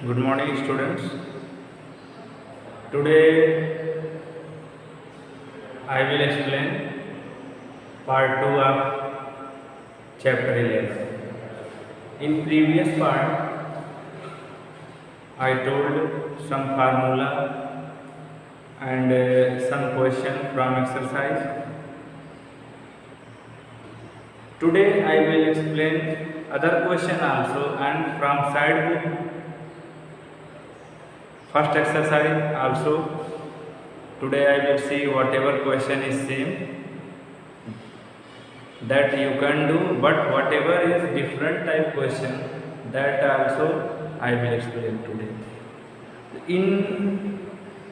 Good morning, students. Today I will explain part 2 of chapter 11. In previous part, I told some formula and some question from exercise. Today I will explain other question also, and from side book first exercise also. Today I will see whatever question is same that you can do, but whatever is different type question, that also I will explain today. In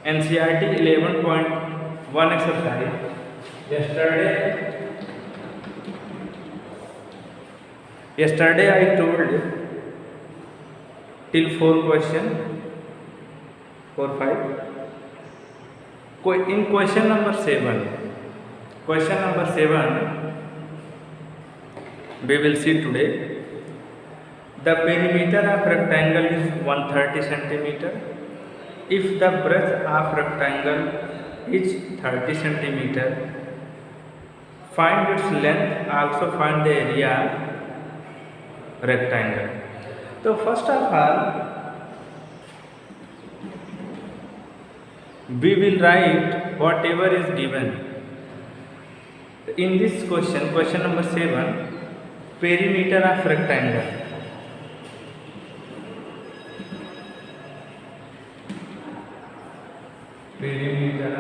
NCERT 11.1 exercise, yesterday I told till 4 question, 4 5. In question number 7 we will see today. The perimeter of rectangle is 130 centimeter. If the breadth of rectangle is 30 centimeter, find its length, also find the area rectangle. So first of all, we will write whatever is given. In this question number 7, perimeter of rectangle. Perimeter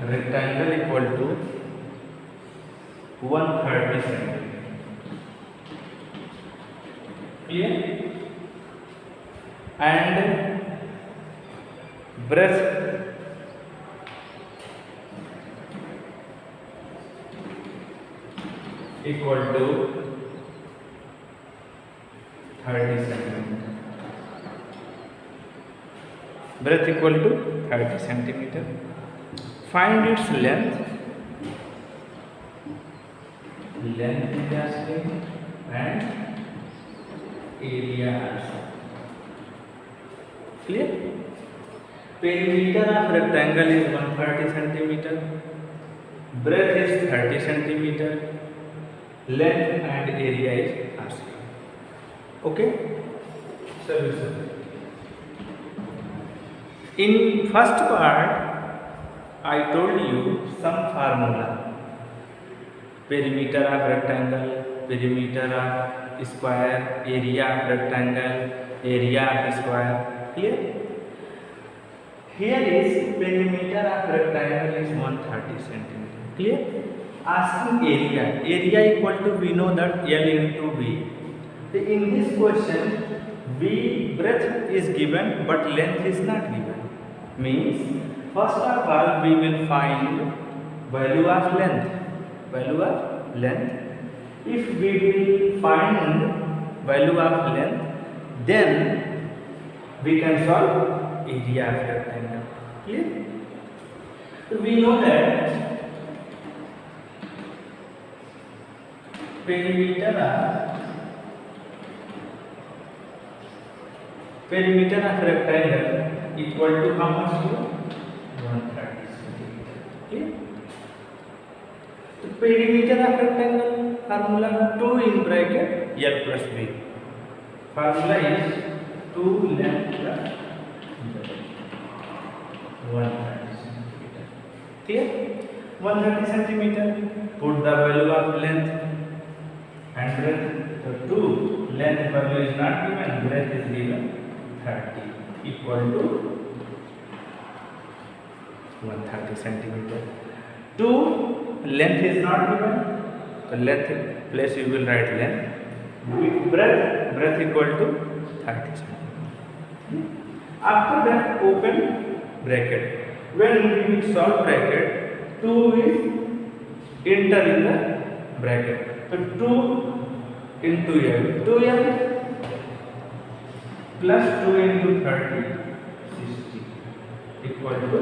of rectangle equal to 130 centimeter. Clear? And breadth equal to 30 centimeter. Breadth equal to 30 centimeter. Find its length. Length is asking and area also. Clear? Perimeter of rectangle is 130 centimeter. Breadth is 30 centimeter. Length and area is asked. Okay? Solution. In first part, I told you some formula. Perimeter of rectangle, perimeter of square, area of rectangle, area of square. Clear? Here is perimeter of rectangle is 130 centimeter. Clear? Asking area. Area equal to, we know that L into V. In this question, V breadth is given but length is not given. Means first of all we will find value of length. Value of length. If we will find value of length, then we can solve area of rectangle. Clear? So we know that perimeter of rectangle equal to how much? 130 centimeter. Clear? So perimeter of rectangle formula 2 in bracket L plus B. Formula is 2 length plus 130 centimeter. Clear? 130 centimeter. Put the value of length and breadth. So 2 length value is not given, breadth is given 30 equal to 130 centimeter. 2 length is not given, so length place you will write length. With breadth equal to 30 centimeter. After that, open bracket. When we will solve bracket, 2 is enter in the bracket. So 2 into L, 2L plus 2 into 30, 60 equal to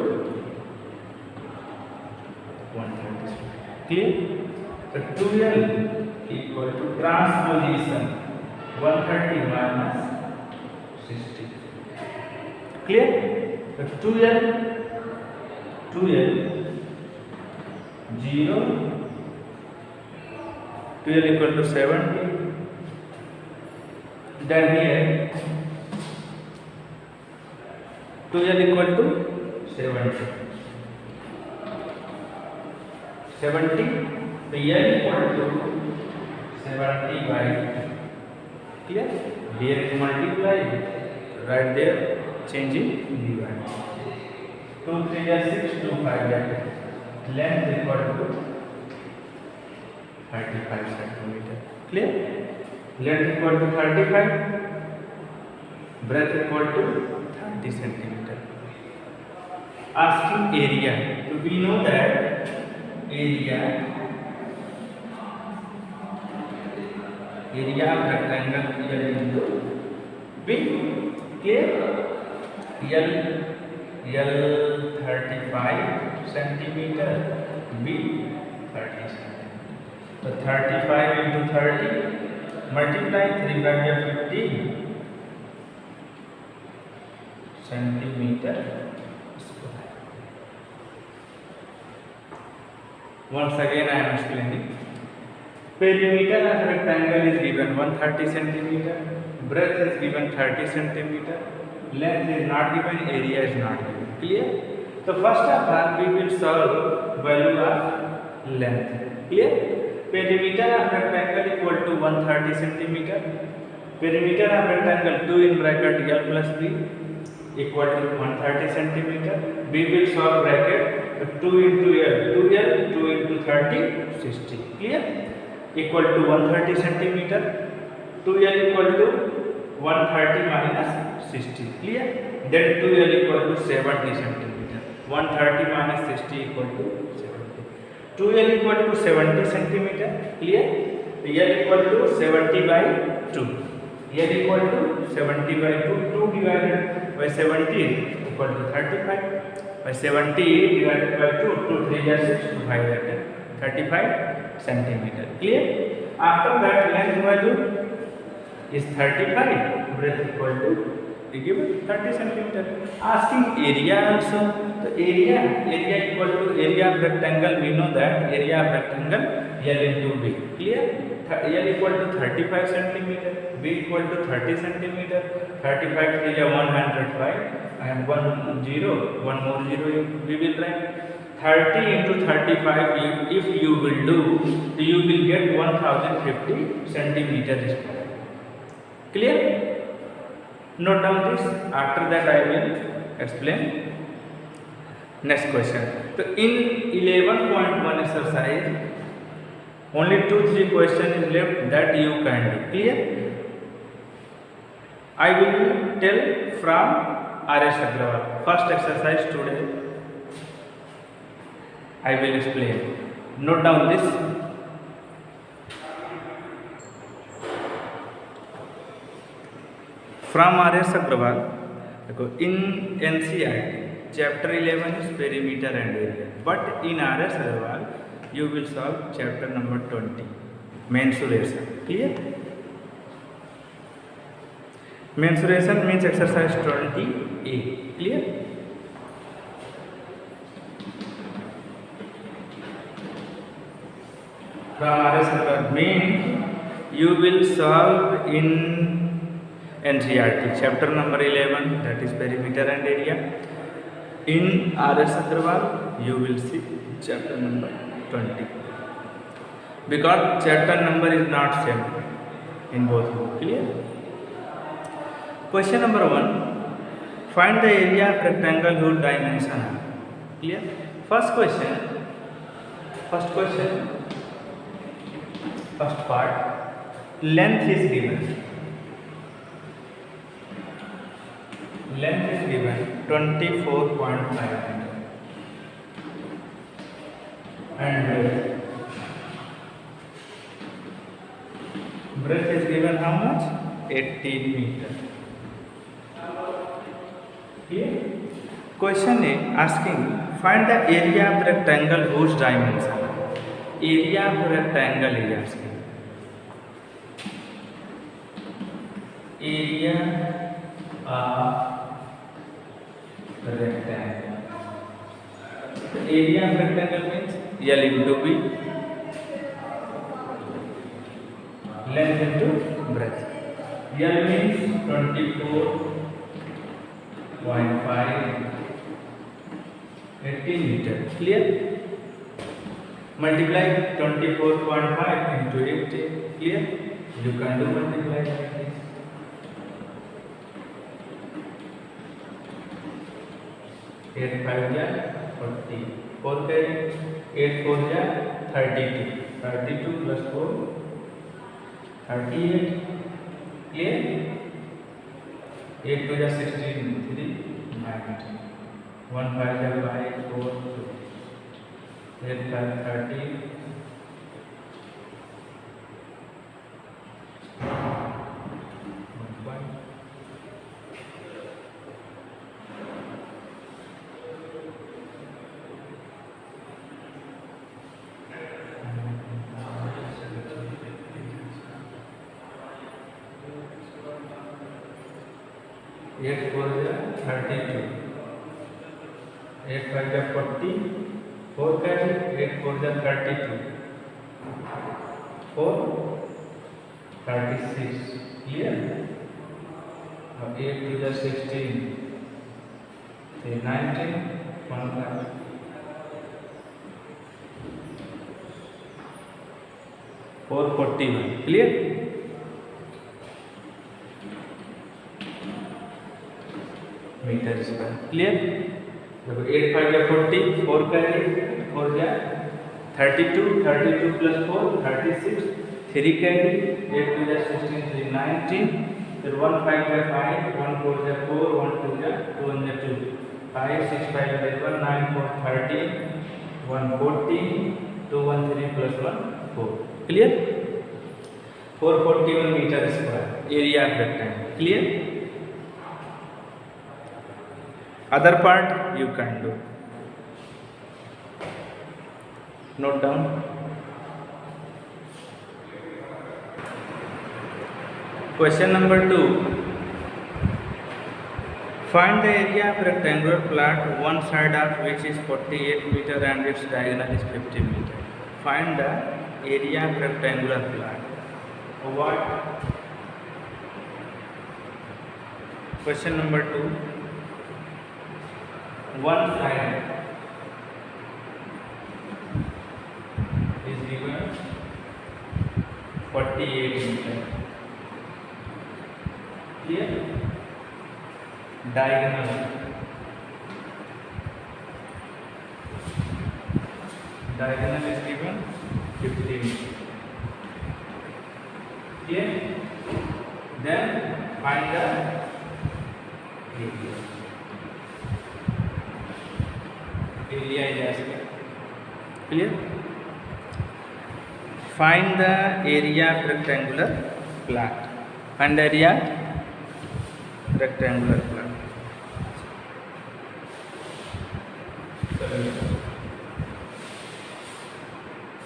130. Clear? So 2L equal to transposition 130 minus 60. Clear? So 2L 0 2L equal to 70. Then here 2L equal to 70. 70. So L equal to 70 by, clear? Here is multiply, right there, changing divide. 2 3 are 6, 2 5 are 10. Length equal to 35 centimeter. Clear? Length equal to 35, breadth equal to 30 centimeter. Asking area. So we know that area of rectangle L into B. Clear? L 35 centimeter, B 30 centimeter. So 35 into 30, multiply 3 by 15 centimeter square. Once again I am explaining. Perimeter of rectangle is given 130 centimeter, breadth is given 30 centimeter, length is not given, area is not given. Clear? So first of all we will solve value of length. Clear? Perimeter of rectangle equal to 130 centimeter. Perimeter of rectangle 2 in bracket L plus B equal to 130 centimeter. We will solve bracket 2 into L, 2L, 2 into 30, 60. Clear? Equal to 130 centimeter. 2L equal to 130 minus 60. Clear? Then 2L equal to 70 centimeter. 130 minus 60 equal to 70. 2L equal to 70 centimeter. Clear? L equal to 70 by 2. L equal to 70 by 2. 2 divided by 70 equal to 35. By 70 divided by 2, 2 3 are 6, 2 5 are 10. 35 centimeter. Clear? After that length value is 35, breadth equal to given 30 centimeter. Asking area also. The area equal to area of rectangle. We know that area of rectangle L into B. Clear? L equal to 35 centimeter, B equal to 30 centimeter. 35 3 are 105 and 1 0, one more 0 we will write. 30 into 35 if you will do, you will get 1050 centimeter square. Clear? Note down this. After that I will explain. Next question. So in 11.1 exercise, only 2-3 questions is left that you can do. Clear? I will tell from R.S. Agrawal. First exercise today I will explain. Note down this. From R.S. Agrawal, in NCERT, chapter 11 is perimeter and area. But in R.S. Agrawal, you will solve chapter number 20, mensuration. Clear? Mensuration means exercise 20A. Clear? From R.S. Agrawal, means you will solve in NCERT, chapter number 11, that is perimeter and area. In R.S. Agrawal, you will see chapter number 20. Because chapter number is not same in both books. Clear? Question number 1. Find the area of rectangle whose dimension are. Clear? First part, length is given. Length is given 24.5 meter and breadth is given how much? 18 meter. Here question is asking find the area of the rectangle whose dimension. Area of rectangle is asking. area of rectangle. Area of rectangle means L into B, length into breadth. L means 24.5 18 meter. Clear? Multiply 24.5 into 80. Clear? You can do multiply like this. 8 5 ja 40. 4 carry 8 4 ja 32. 32 plus 4 38. Clear? 8 2 ja 16 3 19. 1 5 ja 5 4 2. 8 5 30. 8 4 ja 32. 8 5 ja 40. 4 carry 8 4 ja 32. 4 36. Clear? Now 8 2 ja 16. 3 19. 1 5. 441. Clear? Metre square. Clear? देखो 8 5 या 40. 4 carry 4 या 32. 32 plus 4 36. 3 carry 8 2 या 16 3 19. फिर 1 5 या 5. 1 4 या 4. 1 2 या 2 1 या 2. 5 6 5 या 11 9 4 13. 1 14. 2 1 3 plus 1 4. Clear? 441 metre square area of rectangle. Clear? Other part you can do. Note down. Question number 2. Find the area of rectangular plot, one side of which is 48 meter and its diagonal is 50 meter. Find the area of rectangular plot. What? Question number 2. One side is given 48 meter. Clear? Diagonal is given 50 meter. Clear? Then find the area. Area is asked. Clear? Find the area of rectangular plot. Find the area rectangular plot.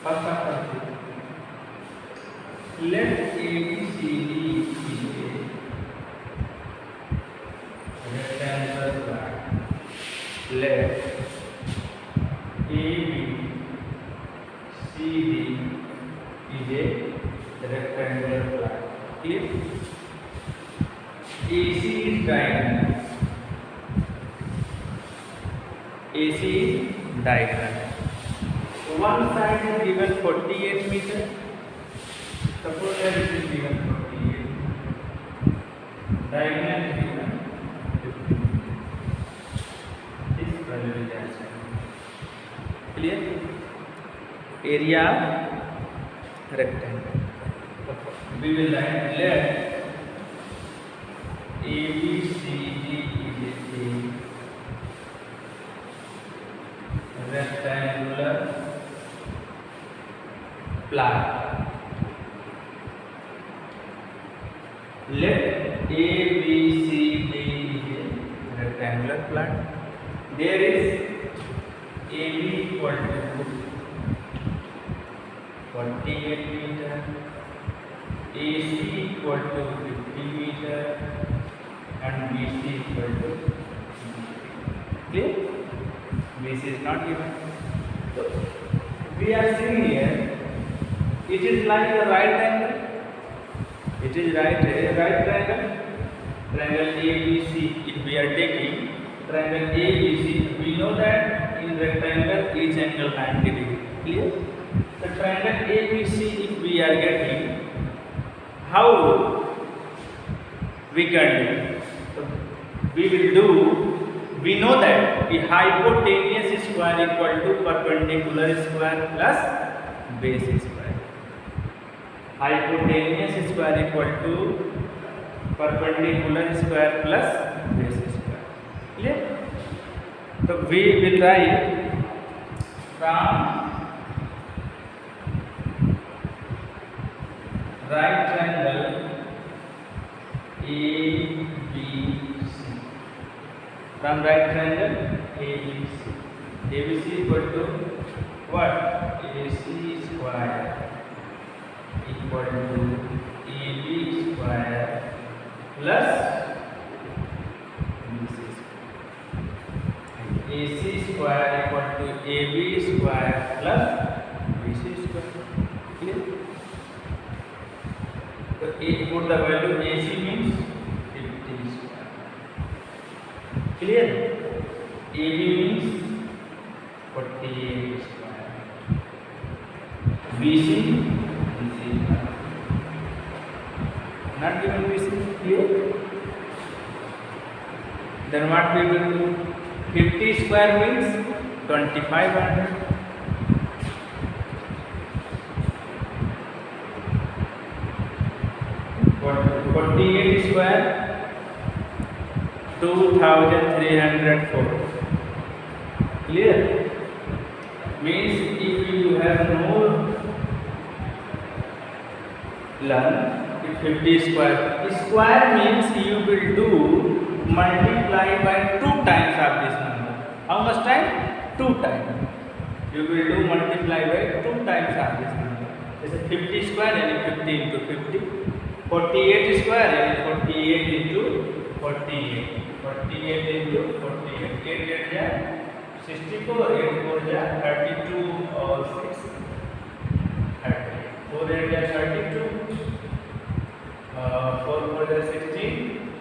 First of all, let ABCD be a rectangular plot. Let ABCD is a rectangular plot. Clear? AC is diagonal. AC is diagonal. One side is given 48 meter. Suppose that it is given 48. Diagonal is given 50 meter. This value is answered. Clear? Area rectangle. We will write let ABCD is a rectangular plot. Let ABCD is a rectangular plot. There is AB equal to 48 meter AC equal to 50 meter and BC equal to clear. BC is not given. So we are seeing here it is like a right angle. It is right triangle. Triangle ABC. If we are taking triangle ABC, we know that in rectangle each angle 90 degree. Clear? The triangle ABC, if we are getting, how we can do? So we will do. We know that the hypotenuse square equal to perpendicular square plus base square. Hypotenuse square equal to perpendicular square plus base square. Clear? So we will write from right triangle ABC. From right triangle ABC. ABC equal to what? AC square equal to AB square plus BC square. AC square equal to AB square plus BC square. Clear? So put the value AC means 50 square. Clear? AB means 48 square. BC not given BC. Clear? Then what we will do? 50 square means 2500. 48 square 2304. Clear? Means if you have no learn 50 square. Square means you will do multiply by 2 times of this number. How much time? 2 times. You will do multiply by 2 times of this number. This is 50 square and 50 into 50. 48 square and 48 into 48. 48 into 48. 8 is 64. 8 4 is 32 or 6. 30. 4 is 32. 4 4 is 16.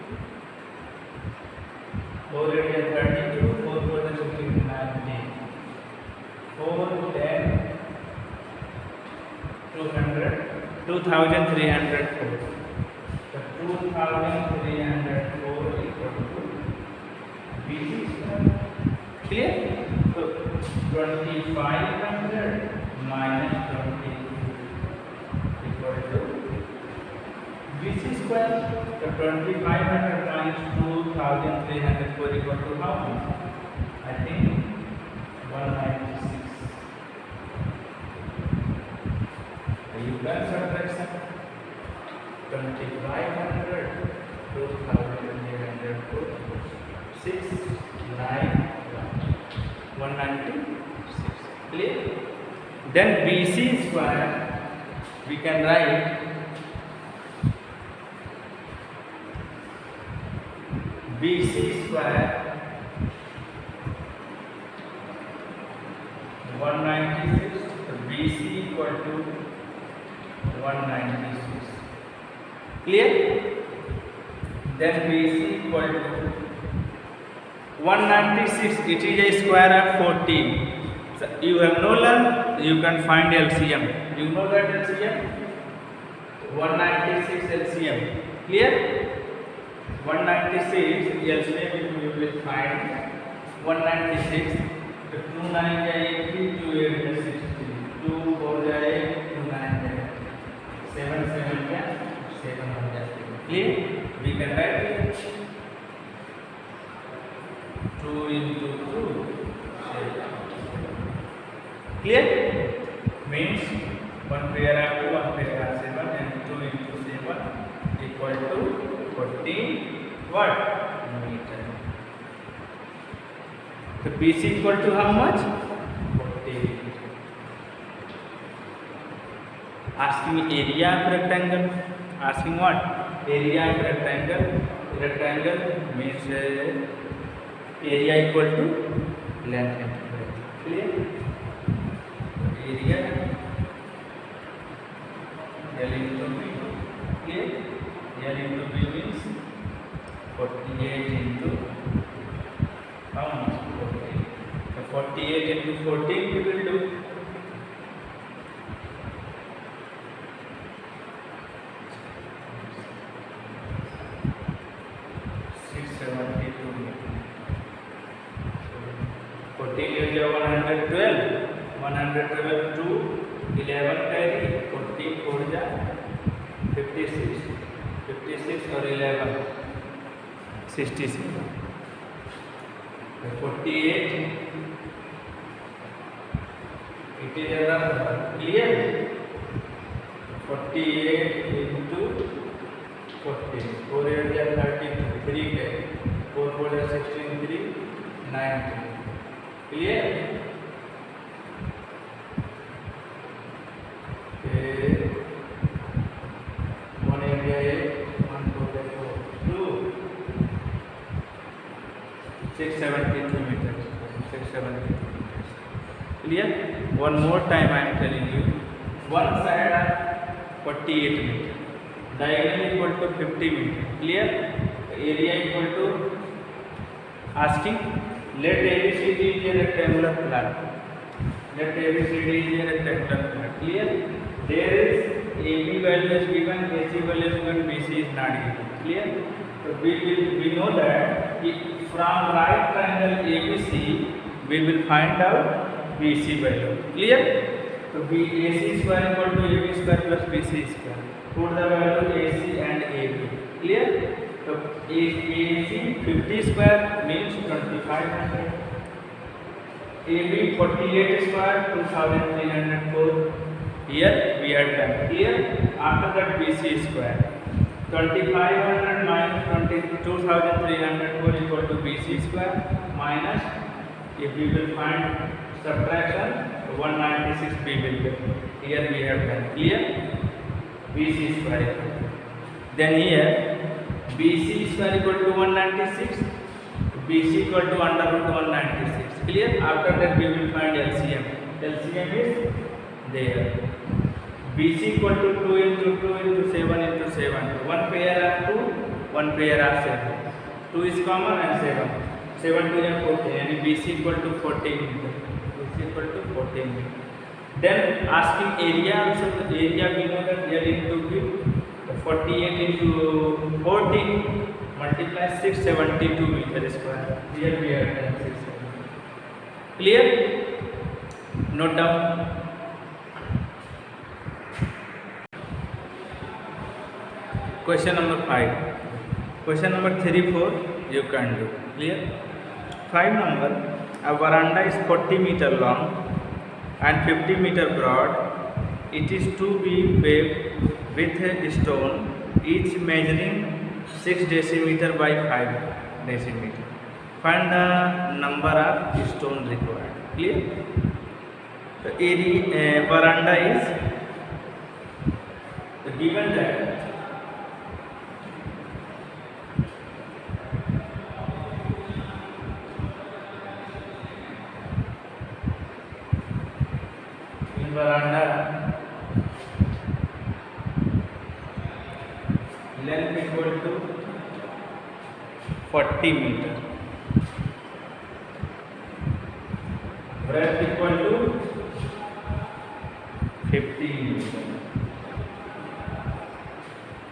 4 is 32. 4 4 is 16. 19. 4 10 200. 2304. 2304 equal to BC square. Clear? So 2500 minus 20 equal to BC square. So 2500 times 2304 equal to how much? I think 196. You can subtraction. 2500 2304 6 9 196. Clear? Then BC square we can write BC square 196. So BC equal to 196. Clear? Then BC equal to 196. It is a square of 14. So you have no learn, you can find LCM. You know that LCM? 196 LCM. Clear? 196 LCM you will find 196. तो 2 9 जाएगी 2 8 16 2 4 जाए 2 9 जाए 7 7 क्या 7 हो जाती है. Clear? We can write it 2 into 2 7. Clear? Means 1 pair of 2 1 pair of 7 and 2 into 7 equal to 14 what? Meter. So BC equal to how much? 40. Ask me area of rectangle. asking what? Area of rectangle. Rectangle means area equal to length into breadth. Clear? Area L into B. Clear? L into B means 48 into how much? 14. So 48 into 14 we will do. 672 meters. 14 is 112. 112 to 11 carry. 14 4 ja 56. 56 और 11 67. 48 it is clear. 48 into 40 4 8 ja 32 3 के 4 4 ja 16 3 9 clear. one area 1 4 2 673 meters. 673 meters. Clear? One more time I am telling you. One side are 48 meters. Diagonal equal to 50 meters. Clear? Area equal to asking. Let ABCD is a rectangular plot. Let ABCD is a rectangular plot. Clear? There is AB value is given, AC value is given, BC is not given. Clear? So we know that from right triangle ABC we will find out BC value. Clear? So AC square equal to AB square plus BC square. Put the value AC and AB. Clear? So AC 50 square means 2500. AB 48 square 2304. Here we are done. Clear? After that BC square. 2500 minus 22,304 equal to BC square minus, if we will find subtraction, 196 B will get. Here we have done. Clear? BC square. Then here BC square equal to 196, BC equal to under root 196. Clear? After that we will find LCM. LCM is there. BC equal to 2 into 2 into 7 into 7. One pair of 2, one pair of 7. 2 is common and 7. 7 to 14 and BC equal to 14 meter. BC equal to 14 meter. Then asking area, also the area we know that L into B. 48 into 14 multiply 672 meter square. Here we are done 672. Clear? Note down. Question number 5. Question number 3, 4 you can do. Clear? 5 number. A veranda is 40 meter long and 50 meter broad. It is to be paved with a stone, each measuring 6 decimeter by 5 decimeter. Find the number of stone required. Clear? The area veranda is given that veranda length equal to 40 meter, breadth equal to 50 meter.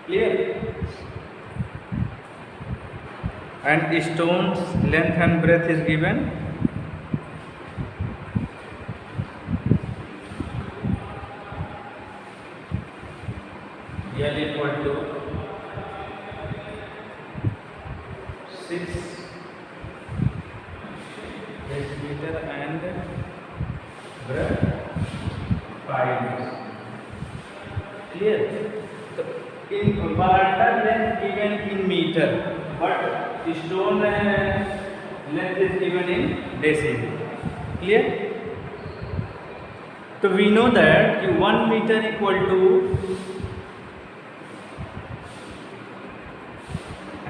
Clear? And stones length and breadth is given. L equal to 6 decimeter and breadth 5 meter. Clear? So in veranda length given in meter, but stone length is given in decimeter. Clear? So we know that 1 meter equal to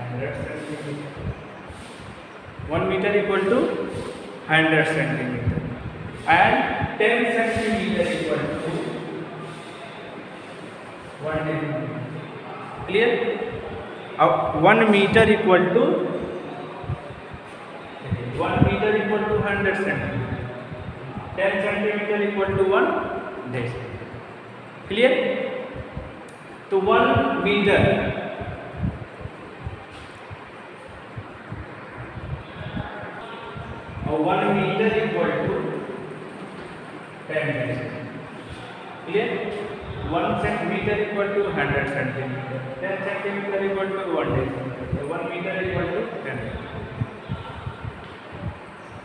100 centimeter. 1 meter equal to 100 centimeter, and 10 centimeter equal to 1 decimeter. Clear? 1 meter equal to 100 centimeter. 10 centimeter equal to 1 decimeter. Clear? तो 1 meter 1 meter equal to 10 decimeter. Clear? 1 centimeter equal to 100 centimeter. 10 centimeter equal to 1 decimeter. 1 meter equal to 10 decimeter.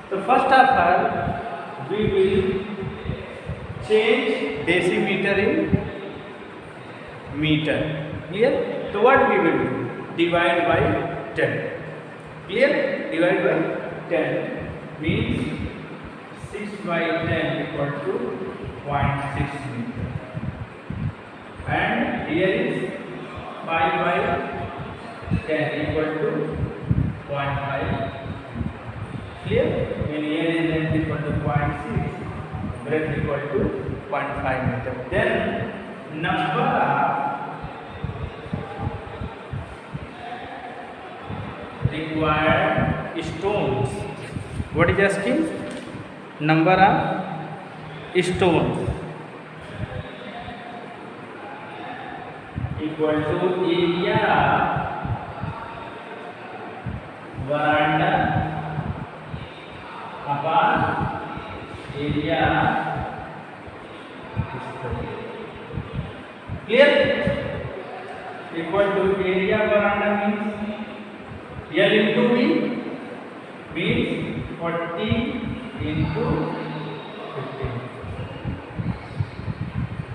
So first of all, we will change decimeter in meter. Clear? So what we will do? Divide by 10. Clear? Divide by 10 means 6 by 10 equal to 0.6 meter. And here is 5 by 10 equal to 0.5. Clear? When here is length equal to 0.6, breadth equal to 0.5 meter. Then number of required stones. What is asking? Number of stones equal to area veranda upon area stone. Clear? Equal to area veranda means L into V means 40 into 15.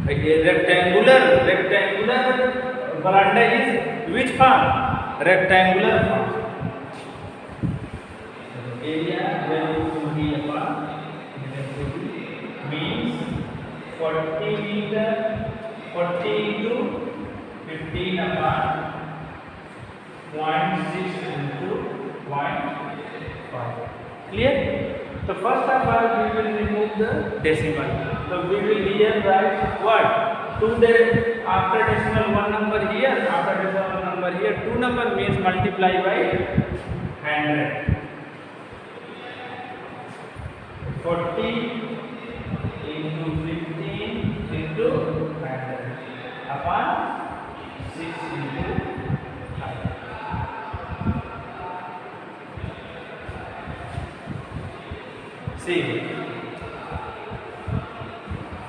Again, rectangular veranda is which form? Rectangular form. Area L into V upon means 40 meter 40 into 15 upon 0.6 into 0.5. Clear? So first of all, we will remove the decimal. So we will here write what? After decimal 1 number here, after decimal number here, 2 number means multiply by 100. 40 into 15 into 100 upon 6 into 5. See,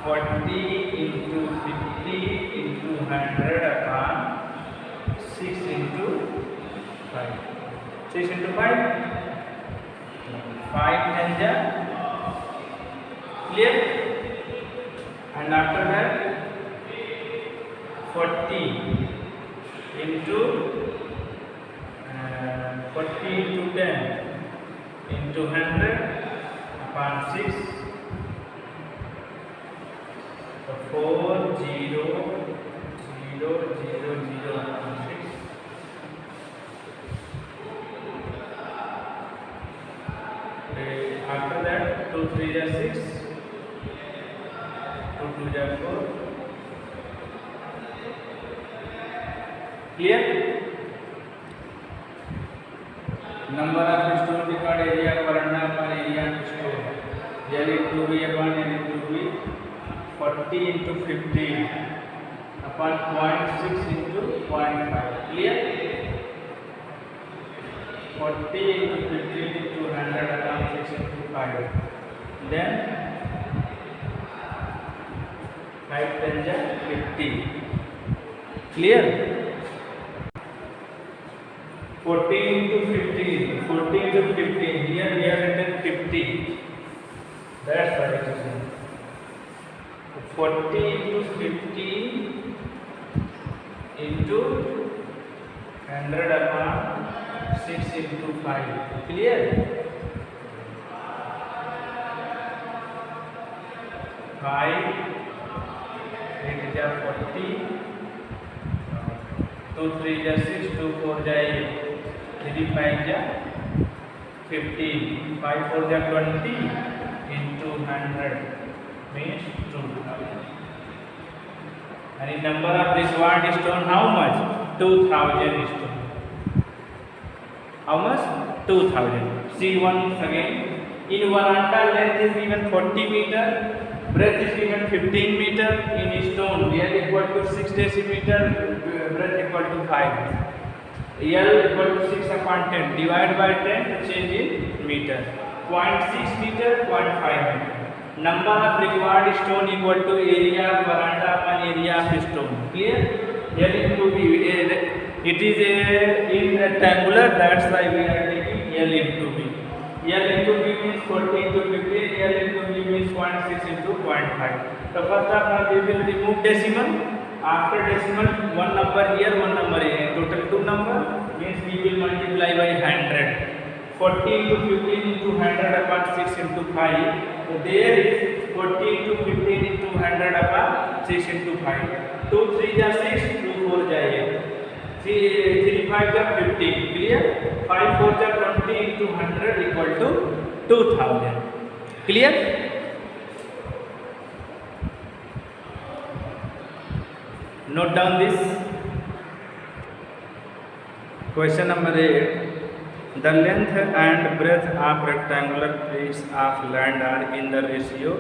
40 into 50 into 100 upon 6 into 5. 6 into 5? 5 10 ja. Clear? And after that 40 into 10 into 100 upon 6. So 4 0 0 0 0 upon 6. After that 2 3 is 6, 2 2 is 4. Clear? Number of stone required area veranda upon area stone. L into V upon L into V. 40 into 15 upon 0.6 into 0.5. Clear? 40 into 15 into 100 upon 6 into 5. Then 5 10 ja 50. Clear? 40 into 15. 40 into 15. Here we have written 50. That's what it is. 40 into 15 into 100 upon 6 into 5. Clear? 5 8 is 40, 2 3 is 6, 2 4 is 8. 3 5 जा 15, 5 4 जा 20 into 100 means 2000. And the number of required stone how much? 2000 stone. How much? 2000. See once again. In veranda length is given 40 meter, breadth is given 15 meter. In stone, L equal to 6 decimeter, breadth equal to 5. L equal to 6 upon 10. Divide by 10 to change in meter. 0.6 meter, 0.5 meter. Number of required stone equal to area of veranda upon area of stone. Clear? L into B. It is in rectangular, that's why we are taking L into B. L into B means 40 into 15. L into B means 0.6 into 0.5. So first of all, we will remove decimal. After decimal, one number here, one number here. Total two number means we will multiply by 100. 40 into 15 into 100 upon 6 into 5. So there is 40 into 15 into 100 upon 6 into 5. 2 3 ja 6, 2 4 ja 8. 3 5 ja 15. Clear? 5 4 ja 20 into 100 equal to 2000. Clear? Note down this. Question number 8. The length and breadth of rectangular piece of land are in the ratio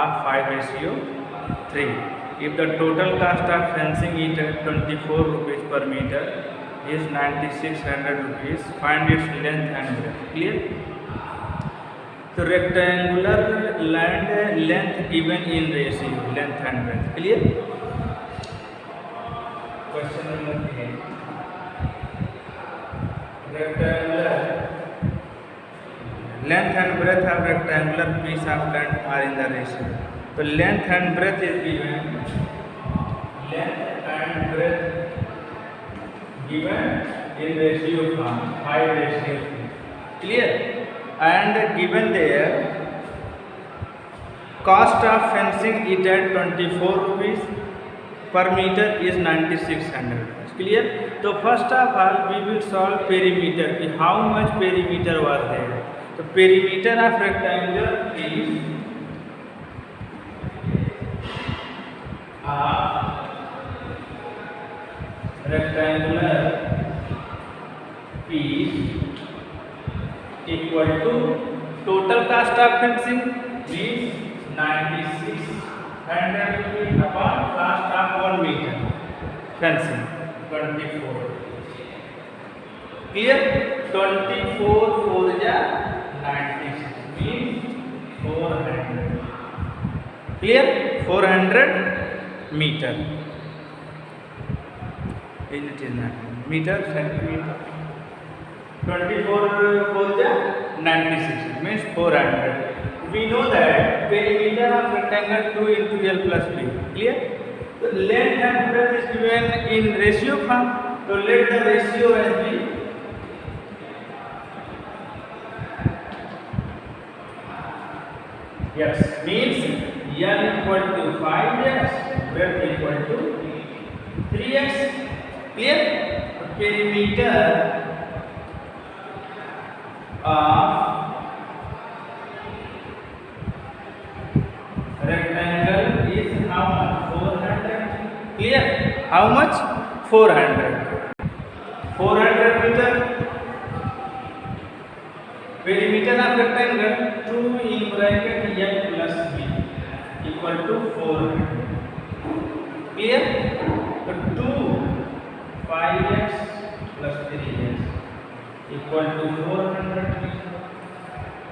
of 5:3. If the total cost of fencing it at 24 rupees per meter is 9600 rupees, find its length and breadth. Clear? So rectangular land length given in ratio, length and breadth. Clear? Question number 8. Rectangular length and breadth of rectangular piece of land are in the ratio. So length and breadth is given. Length and breadth given in ratio form 5:3. Clear? And given there cost of fencing it at 24 rupees per meter is 9600. Clear? So first of all we will solve perimeter. How much perimeter was there? So perimeter of rectangular is rectangular piece equal to total cost of fencing is 9600 upon cost of 1 meter fencing 24. Clear? 24 4 ja 96 means 400. Clear? 400 meter. It is not meter, centimeter. 24 4 ja 96 means 400. We know that perimeter of rectangle 2 into L plus B. Clear? So length and breadth is given in ratio form. So let the ratio as be yes means L equal to 5x, breadth equal to 3x. Clear? Perimeter of rectangle is how much? 400. Clear? How much? 400. 400 meter. Perimeter of rectangle 2 in bracket L plus B equal to 400. Clear? So 2 5x plus 3x equal to 400.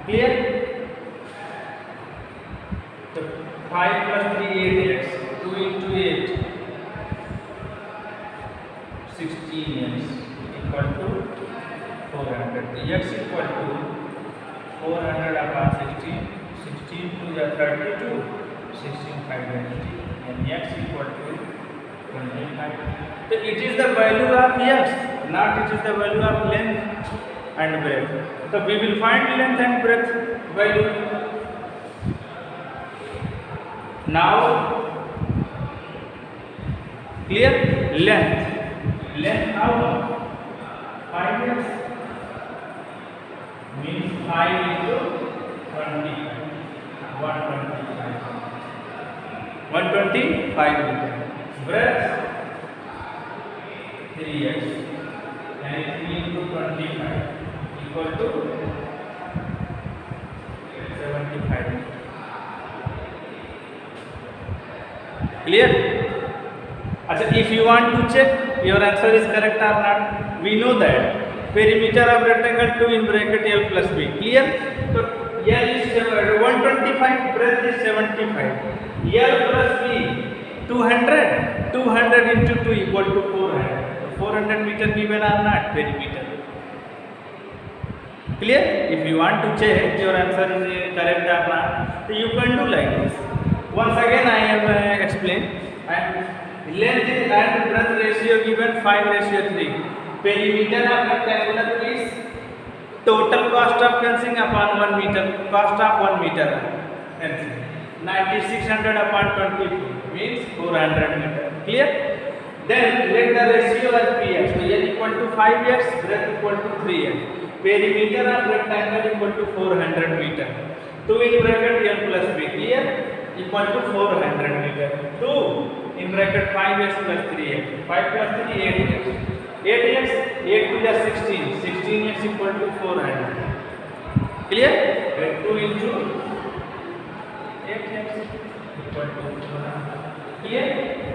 Clear? So 5 plus 3 8x. 2 into 8 16x equal to 400. X equal to 400 upon 16. 16 to the 32. 16 5 and x equal to 25. So it is the value of x, not it is the value of length and breadth. So we will find length and breadth value. Now clear? Length how much? 5x. means 5 into 25. 125. 125 meter. Breadth 3x and 3 into 25 equal to 75 meter. Clear? If you want to check your answer is correct or not, we know that perimeter of rectangle 2 in bracket L plus B. Clear? So L is 125, breadth is 75. L plus B 200. 200 into 2 equal to 400. 400 meter given or not perimeter. Clear? If you want to check your answer is correct or not, so you can do like this. Once again I have explained. And length and breadth ratio given 5:3. Perimeter of rectangular is total cost of fencing upon 1 meter. Cost of 1 meter fencing 9600 upon 24 means 400 meter. Clear? Then let the ratio as px. So L equal to 5x, breadth equal to 3x. Perimeter of rectangle equal to 400 meter. 2 in bracket L plus B. Clear? Equal to 400 meter. 2 in bracket 5x plus 3x. 5 plus 3 8x. 8x 8 to the 16. 16x equal to 400. Clear? 2 into 8x equal to 400. Clear?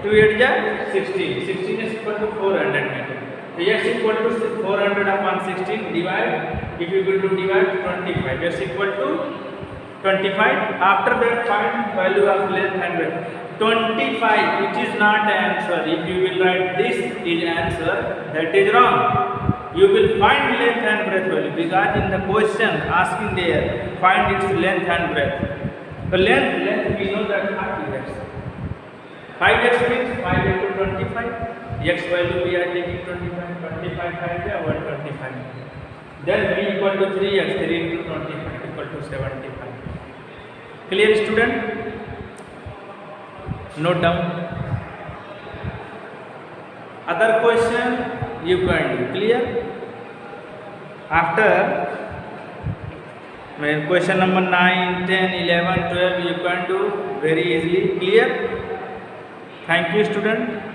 2 8 is 16. 16 is equal to 400 meter. So x equal to 400 upon 16 divide. If you will to divide 25. X equal to 25. After that find value of length and breadth. 25. It is not answer. If you will write this is answer, that is wrong. You will find length and breadth value because in the question asking there find its length and breadth. The length we know that 5x. 5x means 5 into 25. X value we are taking 25. 25 5 125. Then b equal to 3x. 3 into 25 equal to 75. Clear student? Note down. Other question you can do. Clear? After question number 9, 10, 11, 12 you can do very easily. Clear? Thank you student.